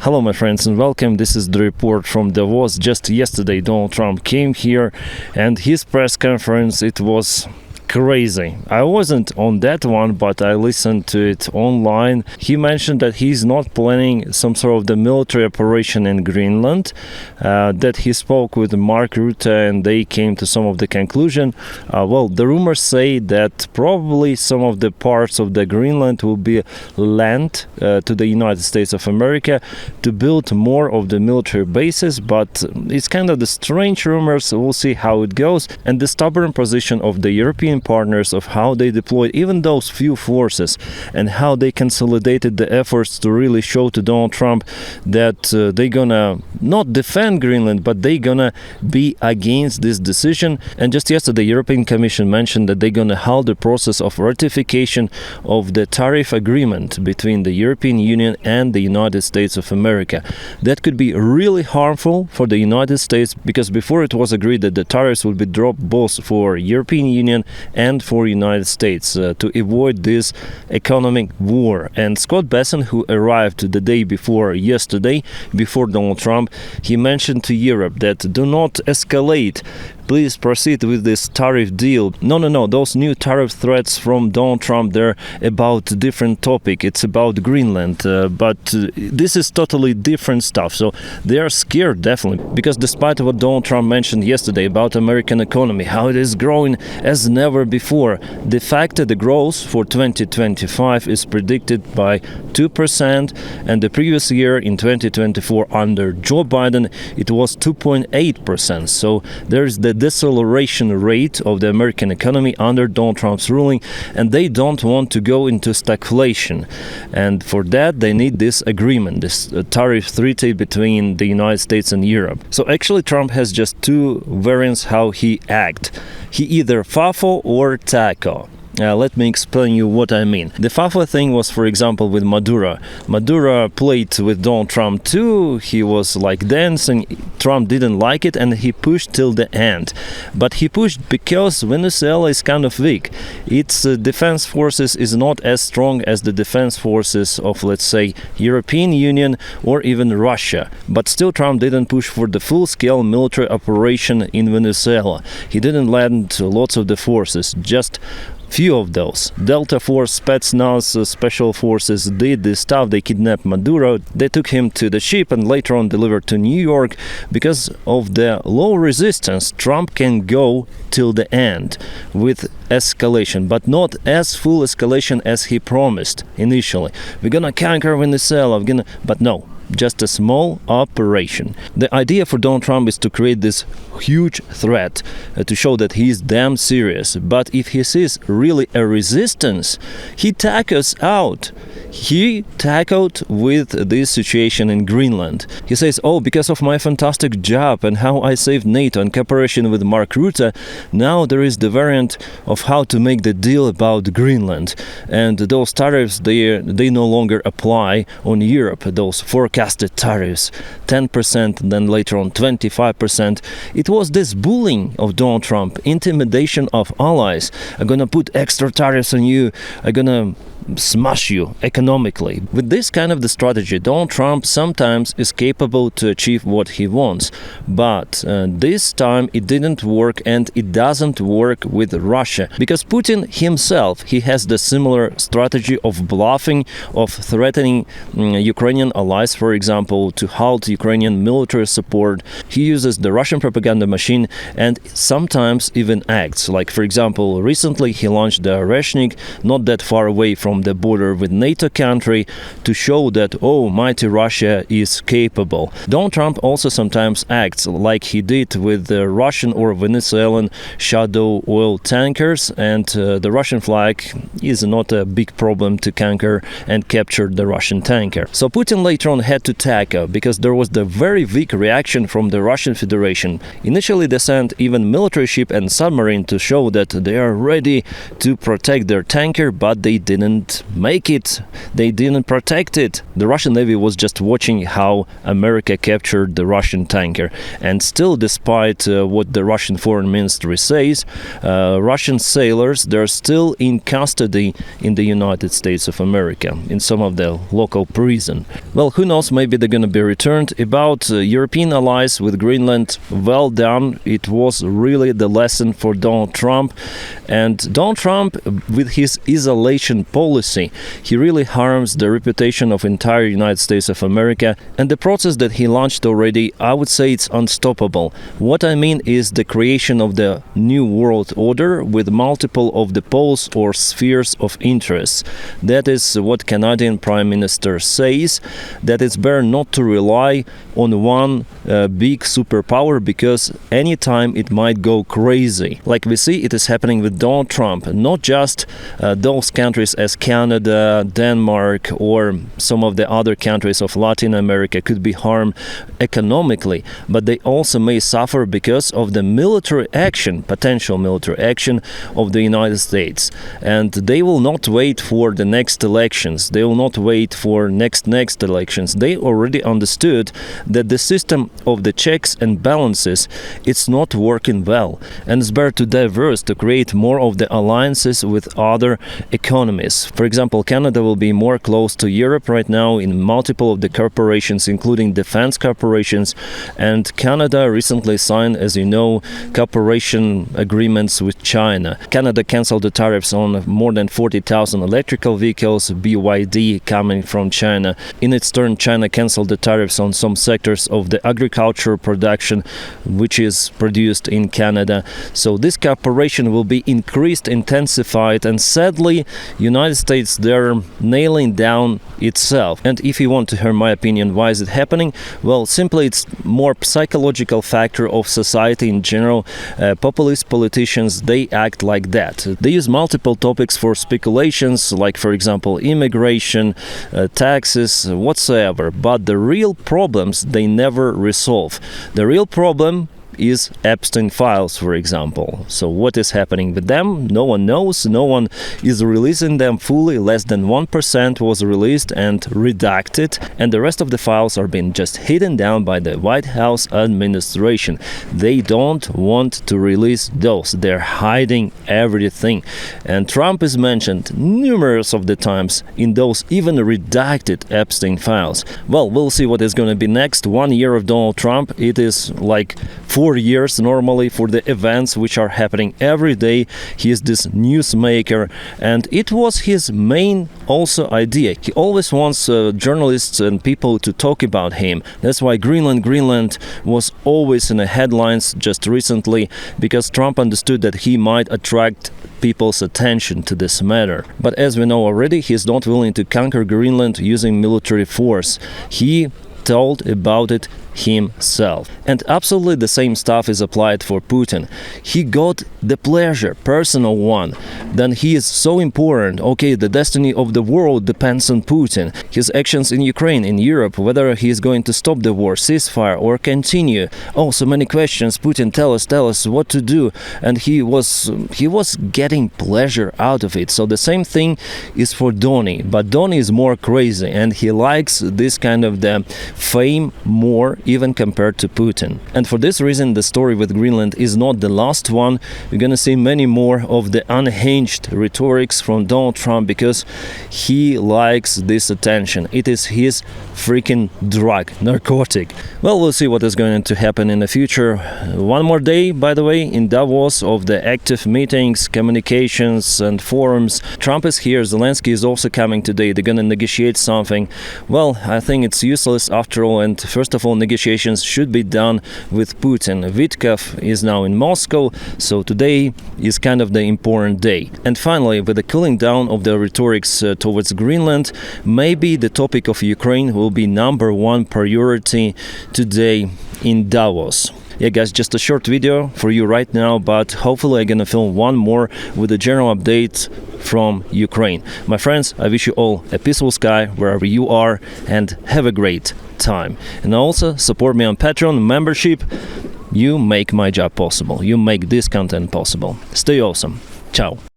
Hello, my friends, and welcome. This is the report from Davos. Just yesterday, Donald Trump came here, and his press conference, it was crazy. I wasn't on that one, but I listened to it online. He mentioned that he's not planning some sort of the military operation in Greenland, that he spoke with Mark Rutte and they came to some of the conclusion. The rumors say that probably some of the parts of the Greenland will be lent to the United States of America to build more of the military bases, but it's kind of the strange rumors. We'll see how it goes. And the stubborn position of the European partners of how they deployed even those few forces and how they consolidated the efforts to really show to Donald Trump that they're gonna not defend Greenland, but they're gonna be against this decision. And just yesterday, the European Commission mentioned that they're gonna halt the process of ratification of the tariff agreement between the European Union and the United States of America. That could be really harmful for the United States, because before it was agreed that the tariffs would be dropped both for European Union and for United States to avoid this economic war. And Scott Bessent, who arrived the day before yesterday, before Donald Trump, he mentioned to Europe that do not escalate. Please proceed with this tariff deal. No. Those new tariff threats from Donald Trump, they're about a different topic. It's about Greenland. But this is totally different stuff. So they are scared, definitely. Because despite what Donald Trump mentioned yesterday about American economy, how it is growing as never before, the fact that the growth for 2025 is predicted by 2%, and the previous year in 2024 under Joe Biden, it was 2.8%. So there's the deceleration rate of the American economy under Donald Trump's ruling, and they don't want to go into stagflation. And for that, they need this agreement, this tariff treaty between the United States and Europe. So actually, Trump has just two variants how he acts. He either FAFO or TACO. Let me explain you what I mean. The FAFO thing was, for example, with Maduro. Maduro played with Donald Trump too. He was like dancing. Trump didn't like it and he pushed till the end. But he pushed because Venezuela is kind of weak. Its defense forces is not as strong as the defense forces of, let's say, European Union or even Russia. But still, Trump didn't push for the full-scale military operation in Venezuela. He didn't land lots of the forces, just few of those. Delta Force, Spetsnaz, Special Forces did this stuff. They kidnapped Maduro. They took him to the ship and later on delivered to New York. Because of the low resistance, Trump can go till the end with escalation, but not as full escalation as he promised initially. We're gonna conquer Venezuela, but no. Just a small operation. The idea for Donald Trump is to create this huge threat to show that he's damn serious. But if he sees really a resistance, he tackles out. He tackled with this situation in Greenland. He says, because of my fantastic job and how I saved NATO in cooperation with Mark Rutte, now there is the variant of how to make the deal about Greenland. And those tariffs, they no longer apply on Europe. Those forecasted tariffs, 10%, then later on 25%. It was this bullying of Donald Trump, intimidation of allies. I'm gonna put extra tariffs on you. I'm gonna smash you economically. With this kind of the strategy, Donald Trump sometimes is capable to achieve what he wants. But this time it didn't work, and it doesn't work with Russia. Because Putin himself, he has the similar strategy of bluffing, of threatening Ukrainian allies, for example, to halt Ukrainian military support. He uses the Russian propaganda machine and sometimes even acts. Like, for example, recently he launched the Reshnik, not that far away from the border with NATO country, to show that, mighty Russia is capable. Donald Trump also sometimes acts like he did with the Russian or Venezuelan shadow oil tankers, and the Russian flag is not a big problem to conquer and capture the Russian tanker. So Putin later on had to tackle, because there was the very weak reaction from the Russian Federation. Initially, they sent even military ship and submarine to show that they are ready to protect their tanker, but they didn't make it. They didn't protect it. The Russian Navy was just watching how America captured the Russian tanker. And still, despite what the Russian foreign ministry says, Russian sailors, they're still in custody in the United States of America, in some of the local prison. Well, who knows, maybe they're going to be returned. About European allies with Greenland, well done. It was really the lesson for Donald Trump. And Donald Trump, with his isolation policy, he really harms the reputation of entire United States of America. And the process that he launched already, I would say it's unstoppable. What I mean is the creation of the new world order with multiple of the poles or spheres of interest. That is what Canadian Prime Minister says, that it's better not to rely on one big superpower, because anytime it might go crazy. Like we see, it is happening with Donald Trump. Not just those countries as Canada, Denmark, or some of the other countries of Latin America could be harmed economically, but they also may suffer because of the military action, potential military action of the United States. And they will not wait for the next elections. They will not wait for next elections. They already understood that the system of the checks and balances, it's not working well. And it's better to diverse, to create more of the alliances with other economies. For example, Canada will be more close to Europe right now in multiple of the corporations, including defense corporations. And Canada recently signed, as you know, cooperation agreements with China. Canada canceled the tariffs on more than 40,000 electrical vehicles, BYD coming from China. In its turn, China canceled the tariffs on some sectors of the agricultural production, which is produced in Canada. So this cooperation will be increased, intensified, and sadly, United States, they're nailing down itself. And if you want to hear my opinion, why is it happening? Well, simply it's more psychological factor of society in general. Populist politicians, they act like that. They use multiple topics for speculations, like for example immigration, taxes, whatsoever. But the real problems they never resolve. The real problem is Epstein files, for example. So what is happening with them? No one knows. No one is releasing them fully. Less than 1% was released and redacted, and the rest of the files are being just hidden down by the White House administration. They don't want to release those. They're hiding everything. And Trump is mentioned numerous of the times in those even redacted Epstein files. Well, we'll see what is going to be next. 1 year of Donald Trump, it is like 4 years normally for the events which are happening every day. He is this newsmaker, and it was his main also idea. He always wants journalists and people to talk about him. That's why Greenland was always in the headlines just recently, because Trump understood that he might attract people's attention to this matter. But as we know already, he's not willing to conquer Greenland using military force. He told about it himself. And absolutely the same stuff is applied for Putin. He got the pleasure, personal one. Then he is so important. Okay, the destiny of the world depends on Putin. His actions in Ukraine, in Europe, whether he is going to stop the war, ceasefire, or continue. Oh, so many questions. Putin, tell us what to do. And he was getting pleasure out of it. So the same thing is for Donny. But Donny is more crazy, and he likes this kind of the fame more, even compared to Putin. And for this reason, the story with Greenland is not the last one. We're gonna see many more of the unhinged rhetorics from Donald Trump, because he likes this attention. It is his freaking drug, narcotic. Well, we'll see what is going to happen in the future. One more day, by the way, in Davos of the active meetings, communications and forums. Trump is here, Zelensky is also coming today. They're gonna negotiate something. Well, I think it's useless after all, and first of all, negotiations should be done with Putin. Vitkov is now in Moscow, so today is kind of the important day. And finally, with the cooling down of the rhetorics towards Greenland, maybe the topic of Ukraine will be #1 priority today in Davos. Yeah, guys, just a short video for you right now, but hopefully I'm gonna film one more with a general update from Ukraine. My friends, I wish you all a peaceful sky wherever you are, and have a great time. And also support me on Patreon membership. You make my job possible. You make this content possible. Stay awesome. Ciao.